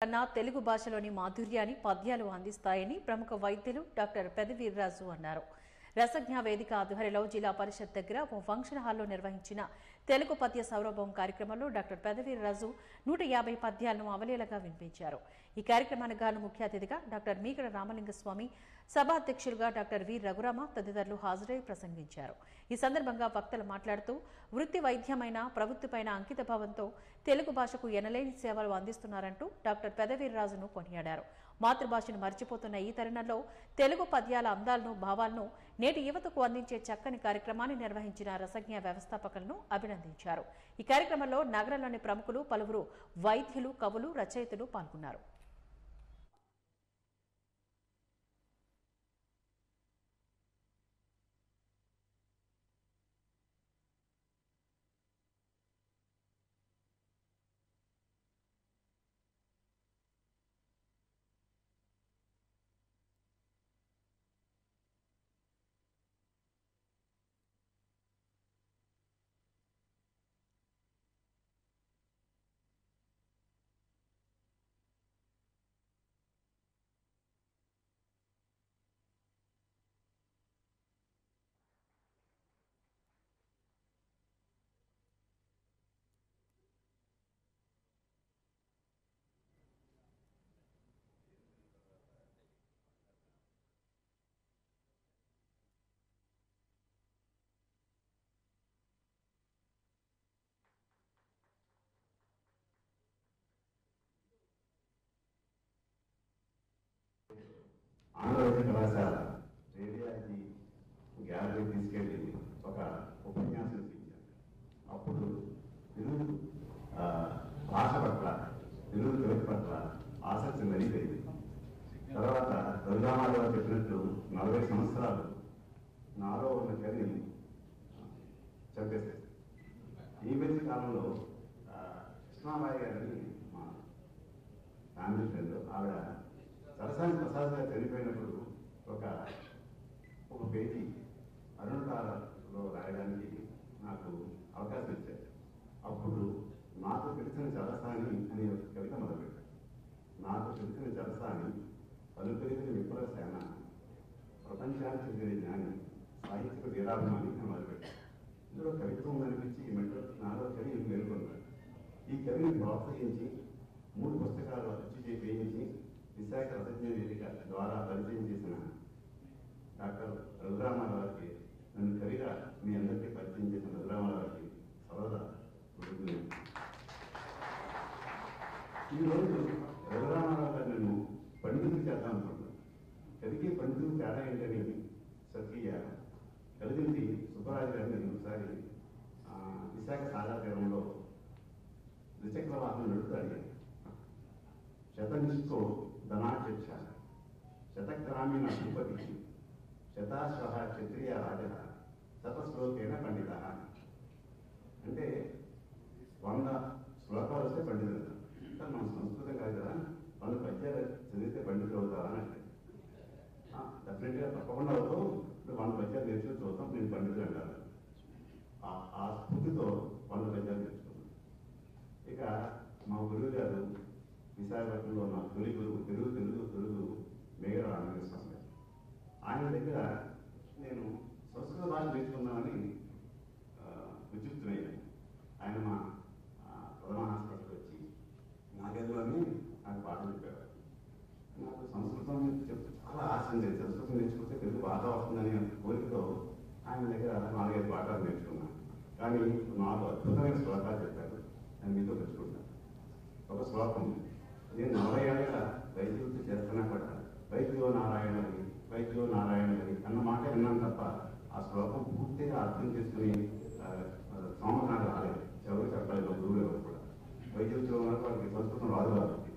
కన్నా తెలుగు భాషలోని మాధుర్యాన్ని పద్యాలు అందిస్తాయని ప్రముఖ వైద్యులు డాక్టర్ పెదవీర్రాజు అన్నారు. రసజ్ఞ వేదిక ఆధ్వర్యంలో జిల్లా పరిషత్ దగ్గర ఓ ఫంక్షన్ హాల్లో నిర్వహించిన తెలుగు పద్య సౌరభం కార్యక్రమంలో డాక్టర్ పెదవీర్రాజు 150 పద్యాలను అవలీలగా వినిపించారు. ఈ కార్యక్రమానికి గాను ముఖ్య అతిథిగా డాక్టర్ మీగడ రామలింగస్వామి, సభాధ్యక్షులుగా డాక్టర్ వి రఘురామ తదితరులు హాజరై ప్రసంగించారు. ఈ సందర్భంగా వక్తలు మాట్లాడుతూ వృత్తి వైద్యమైన ప్రవృత్తిపైన అంకిత భావంతో తెలుగు భాషకు ఎనలేని సేవలు అందిస్తున్నారంటూ డాక్టర్ పెదవీర్రాజును కొనియాడారు. మాతృభాషను మర్చిపోతున్న ఈ తరుణంలో తెలుగు పద్యాల అందాలను, భావాలను నేటి యువతకు అందించే చక్కని కార్యక్రమాన్ని నిర్వహించిన రసజ్ఞ వ్యవస్థాపకులను అభినందించారు. ఈ కార్యక్రమంలో నగరంలోని ప్రముఖులు, పలువురు వైద్యులు, కవులు, రచయితలు పాల్గొన్నారు. ఆంధ్రప్రదేశ్ కళాశాల రేడియాలజీ గ్యాలరీ తీసుకెళ్ళి ఒక ఉపన్యాసం ఇచ్చాను. అప్పుడు తెలుగు భాష పట్ల, తెలుగు కవి పట్ల ఆసక్తి మరిపోయింది. తర్వాత రఘురామారావు చెప్పినట్లు 40 సంవత్సరాలు నాలో ఉన్న కవిని చంపేశారు. ఈ మధ్య కాలంలో కృష్ణాబాయి గారిని మా ఫ్యామిలీ ఫ్రెండ్, ఆవిడ సరసాని ప్రసాద్ చనిపోయినప్పుడు ఒక పేజీ అరుణతారలో రాయడానికి నాకు అవకాశం ఇచ్చారు. అప్పుడు నాకు తెలిసిన జలసాని అనే ఒక కవిత మొదలుపెట్టాను. నాకు తెలిసిన జలసాని పలుపెరిగిన విప్లవ సేన, ప్రపంచానికి చెందిన జ్ఞాని, సాహిత్యక వీరాభిమాని అని మొదలుపెట్టాను. ఇందులో కవిత్వం అనిపించి ఈ మెట్రో నాలో కవి మేల్కొన్నాడు. ఈ కవిని ప్రోత్సహించి 3 పుస్తకాలు అచ్చు చేయించి విశాఖ రసజ్ఞ వేదిక ద్వారా పరిచయం చేసిన డాక్టర్ రఘురామారావుకి, నన్ను కవిగా మీ అందరికీ పరిచయం చేసిన రఘురామారావుకి సర్వదా కృతజ్ఞతలు. ఈరోజు రఘురామారావు గారు నన్ను పండితులు చేద్దాం అనుకుంటున్నాను. కవికి పండితులు తేడా ఏంటని సత్య కలిగింది సుబ్బరాజు గారిని నేను ఒకసారి విశాఖ సాగర తీరంలో ద్విచక్ర వాహనం నడుపుతూ అడిగాను. శతనిష్ఠో ధనాచక్ష శతగ్రామీణ భూపతి శతాశ్వ క్షత్రియ రాజ శతశ్లోకేన పండిత. అంటే 100 శ్లోకాలు వస్తే పండితులు. అంటే మన సంస్కృతం కాదు కదా, 100 పద్యాలు చదివితే పండితులు అవుతారా అని అంటే డెఫినెట్గా తప్పకుండా అవుతాం. ఇప్పుడు 100 పద్యాలు నేర్చుకుని చూద్దాం, నేను పండితులు అంటారు. ఆ స్ఫూర్తితో 100 పద్యాలు నేర్చుకున్నాను. ఇక మా గురువు గారు విశాఖపట్నంలో ఉన్న తొలి గురువు తెలుగు మీగడ రామలింగస్వామి గారు. ఆయన దగ్గర నేను సంస్కృత భాష నేర్చుకుందామని విద్యుక్తునయ్యాను. ఆయన మా ప్రథమ హాస్పిటల్కి వచ్చి నా గదిలోని నాకు పాఠం చెప్పారు. నాకు సంస్కృతం చెప్తే చాలా ఆశ ఉండేది. సంస్కృతం నేర్చుకుంటే తెలుగు బాగా వస్తుందని కోరికతో ఆయన దగ్గర 4-5 పాఠాలు నేర్చుకున్నాను. కానీ 4 అద్భుతమైన శ్లోకాలు చెప్పారు. నేను మీతో తెచ్చుకుంటాను. ఒక శ్లోకం, నేను 40 ఏళ్ళ వైద్య వృత్తి చేస్తున్నా కూడా వైద్యో నారాయణ అని అన్న మాట విన్నాను తప్ప ఆ శ్లోకం పూర్తిగా అర్థం చేసుకుని సంవత్సరాలు రాలేదు. ఎవరు చెప్పలేదు, గురువు ఎవరు కూడా. వైద్య వృత్తిలో ఉన్న వాళ్ళకి సంస్కృతం రాదు కాబట్టి.